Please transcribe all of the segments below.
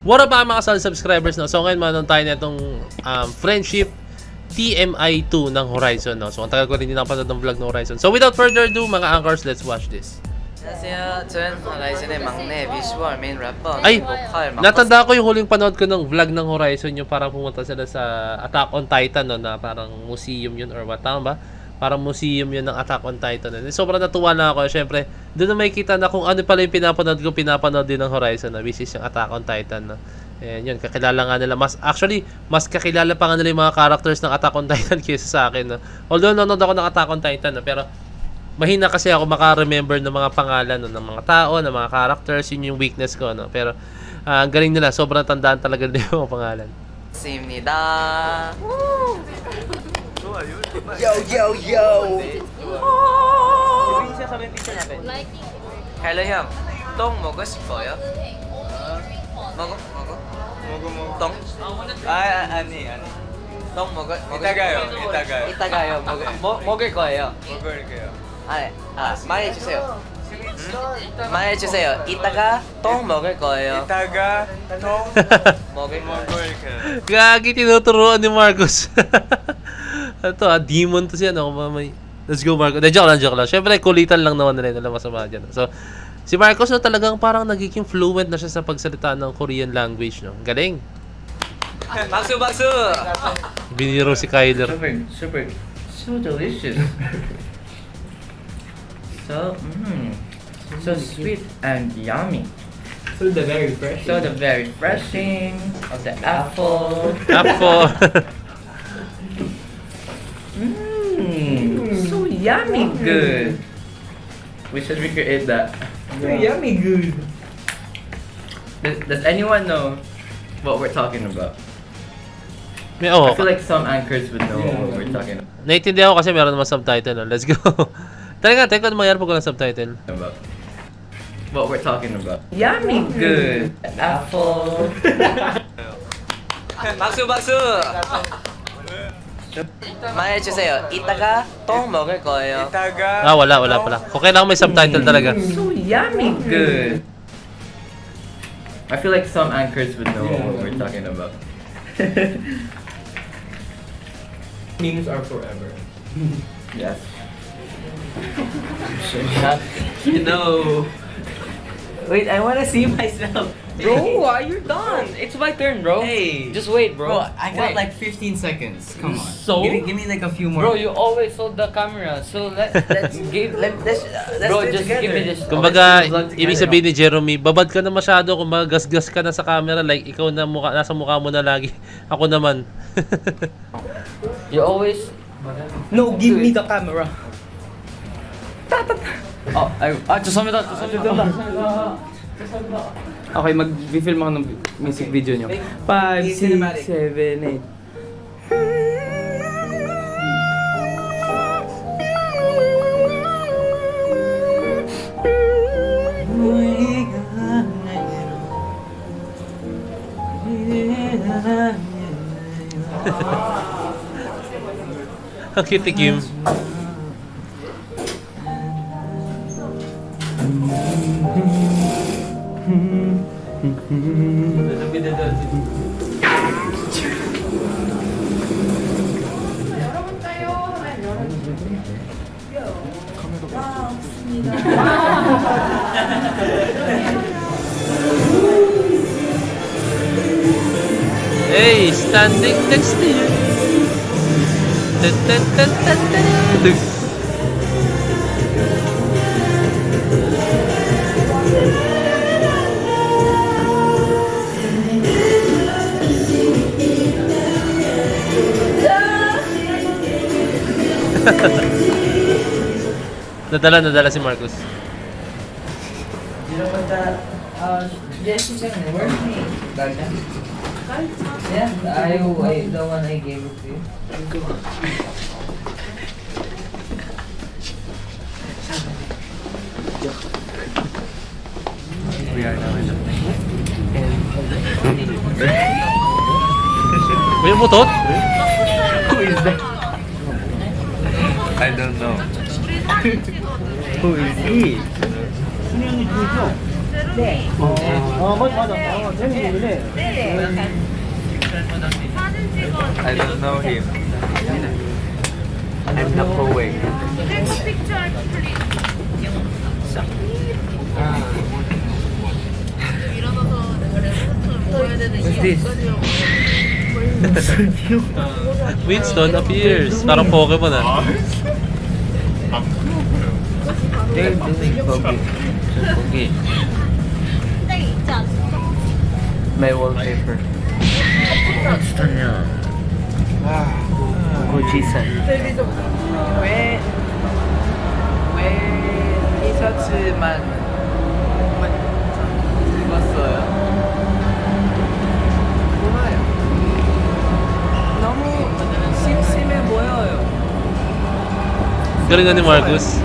What up mga solid subscribers, no? So ngayon manon tayo na itong Friendship TMI2 ng Horizon, no? So ang tagal ko rin din nakapanood ng vlog ng Horizon. So without further ado mga anchors, let's watch this. 안녕하세요. 저는 호라이즌의 막내 비주얼 메인 래퍼 Ay, 보컬 natanda ko yung huling panood ko ng vlog ng Horizon, yung parang pumunta sila sa Attack on Titan, no? Na parang museum yun or what, tama ba? Parang museum yun ng Attack on Titan. Sobrang natuwa na ako. Siyempre, doon na makikita na kung ano pala yung pinapanood din ng Horizon, na which is yung Attack on Titan. No? And yun, kakilala nga nila. Mas kakilala pa nga nila yung mga characters ng Attack on Titan kaysa sa akin. No? Although, nanonood ako ng Attack on Titan, no? Pero mahina kasi ako maka-remember ng mga pangalan, no? Ng mga tao, ng mga characters. Yun yung weakness ko. No? Pero, ang galing nila. Sobrang tandaan talaga nila yung mga pangalan. 입니다. Yo, yo, yo! 헬로 형, 똥 먹고 싶어요? 먹어? 똥? 아니. 똥 먹을 이따가요. 먹을 거예요. 먹을게요. 말해주세요. 말해주세요. 이따가 똥 먹을 거예요. 이따가 똥 먹을 거예요. Gagi, tinuturuan ni Marcos. Ito demon to siya, no? Let's go, Marcos. Joke lang. Siyempre, kulitan lang naman nila, wala masama dyan. So, si Marcos, no, talagang parang nagiging fluent na siya sa pagsalita ng Korean language, no? Galing. 박수! Biniro si Kyler. So delicious. So sweet and yummy. So the very fresh. So the very refreshing of the apple. So yummy good. We should recreate that. So yummy good. Does anyone know what we're talking about? Oh, I feel like some anchors would know what we're talking naiintindihan ko kasi meron naman subtitle. No? Let's go. Teka, ano mangyari pag walang subtitle? about. What we're talking about. Yummy good. Apple. 박수! 말해주세요. 이따가 똥 먹을 거예요. 이따가 Wala pala. Kung kailangan may subtitle talaga. So yummy good. I feel like some anchors would know what we're talking about. memes are forever. Yes. You know. Wait, I wanna see myself. Bro, you're done. It's my turn, bro. Hey. Just wait, bro. I got Wait. like 15 seconds. Come on. So? Give me like a few more. Bro, you always hold the camera. So let's give. Let's Bro, do it just together. give me this. Kumbaga, Let's vlog together. ibig sabihin ni Jeremy, babad ka na masyado kung magasgas ka na sa camera, like ikaw na nasa mukha mo na lagi. Ako naman. You always. No, give me the camera. 죄송합니다. Okay, mag-film ako ng music video nyo. 5, 6, 7, 8. Ang cute ni Kim. Hey, standing next to you. Nadala si Marcos. You know what that? Yes, you can work me. Yeah, the one I gave it to you. We are now in the May butot? Who is that? I don't know. Who is he? 네. 맞아. 네네. I don't know him. I'm not going. Take a picture, please. What's this? Winston appears. Parang Pokemon ah. They're doing pogi. Pogi. My wallpaper. Monsternya. Goji-san. 왜 티셔츠만 입었어요? 몰라요. 너무 심심해 보여요. Galing na ni Marcus.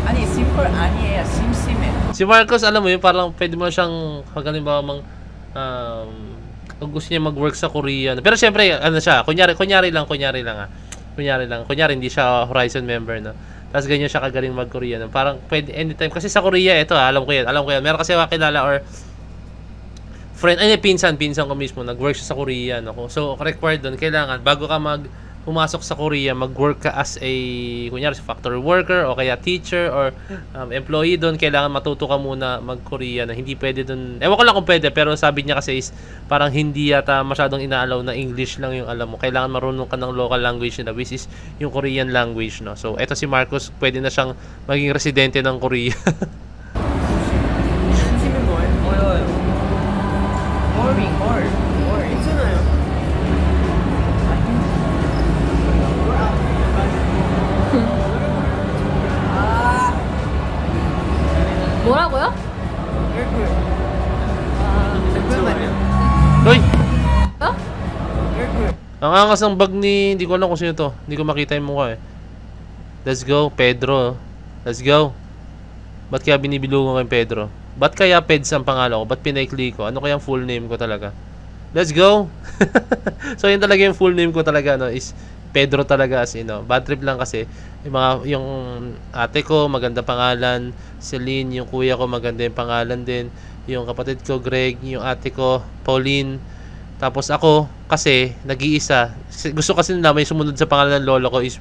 아니 심플 아니에요. 심심해. Si Marcus, alam mo yun, parang pwede mo siyang, halimbawa kung gusto niya mag-work sa Korea. Pero syempre, ano siya, kunyari lang ah. Kunyari hindi siya Horizon member, no? Tapos ganyan siya kagaling mag-Korea, no? Parang pwede anytime. Kasi sa Korea, ito alam ko yan. Meron kasi kakilala or friend, pinsan ko mismo, nag-work siya sa Korea, no? So, required doon, kailangan, bago ka pumasok sa Korea, mag-work ka as a, kunyari, factory worker, o kaya teacher, or employee doon, kailangan matuto ka muna mag-Korea, na hindi pwede doon, ewan ko lang kung pwede, pero sabi niya kasi is, parang hindi yata masyadong inaalaw na English lang yung alam mo, kailangan marunong ka ng local language nila, which is yung Korean language, no? So, eto si Marcus, pwede na siyang maging residente ng Korea. 심심해 보여요. Boring. 괜찮아요. 뭐라고요? Hoy! 어? Ang angas ng bag ni, hindi ko alam kung sino to. Hindi ko makita yung mukha eh. Let's go, Pedro. Let's go. Ba't kaya binibilungan ko yung Pedro? Ba't kaya Peds ang pangalan ko? Ba't pinaikli ko? Ano kaya ang full name ko talaga? Let's go! So yun talaga yung full name ko talaga, no, is Pedro talaga, as in, no? Bad trip lang kasi yung ate ko maganda pangalan, Celine, yung kuya ko maganda yung pangalan din, yung kapatid ko Greg, yung ate ko Pauline, tapos ako kasi nag-iisa, gusto kasi nila may sumunod sa pangalan ng lolo ko is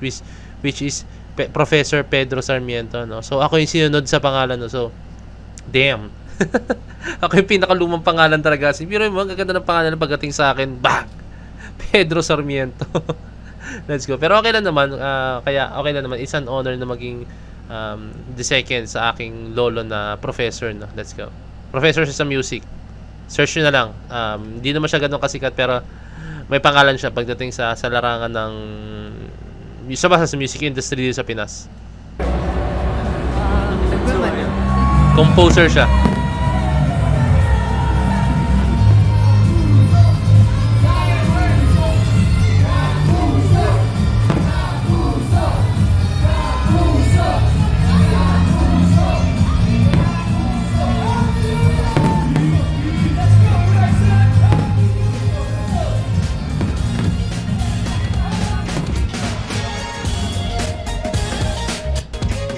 which is Professor Pedro Sarmiento, no? So ako yung sinunod sa pangalan, no? So damn. Ako yung pinakalumang pangalan talaga. Pero yung mga gaganda ng pangalan pagdating sa akin, bah! Pedro Sarmiento. Let's go. Pero okay lang naman, kaya okay lang naman. It's an honor na maging the second sa aking lolo na professor, no? Let's go. Professor siya sa music. Search nyo na lang. Hindi naman siya ganun kasikat, pero may pangalan siya pagdating sa larangan ng sa music industry dito sa Pinas. Composer siya.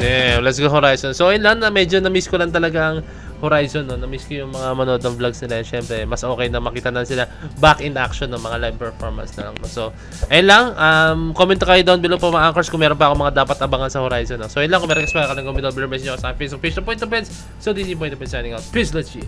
Yeah, let's go Horizon. So, ayun lang, medyo na-miss ko lang talaga ang Horizon, no? Na-miss ko yung mga manood ng vlogs nila. Siyempre, mas okay na makita na sila back in action ng mga live performance na lang. No? So, ayun lang. Comment kayo down below po mga anchors kung meron pa ako mga dapat abangan sa Horizon. No? So, ayun lang. Kung meron ka sa comment down below, message nyo sa Facebook page na Point of Pens. So, this is Point of Pens signing out. Peace, let's see.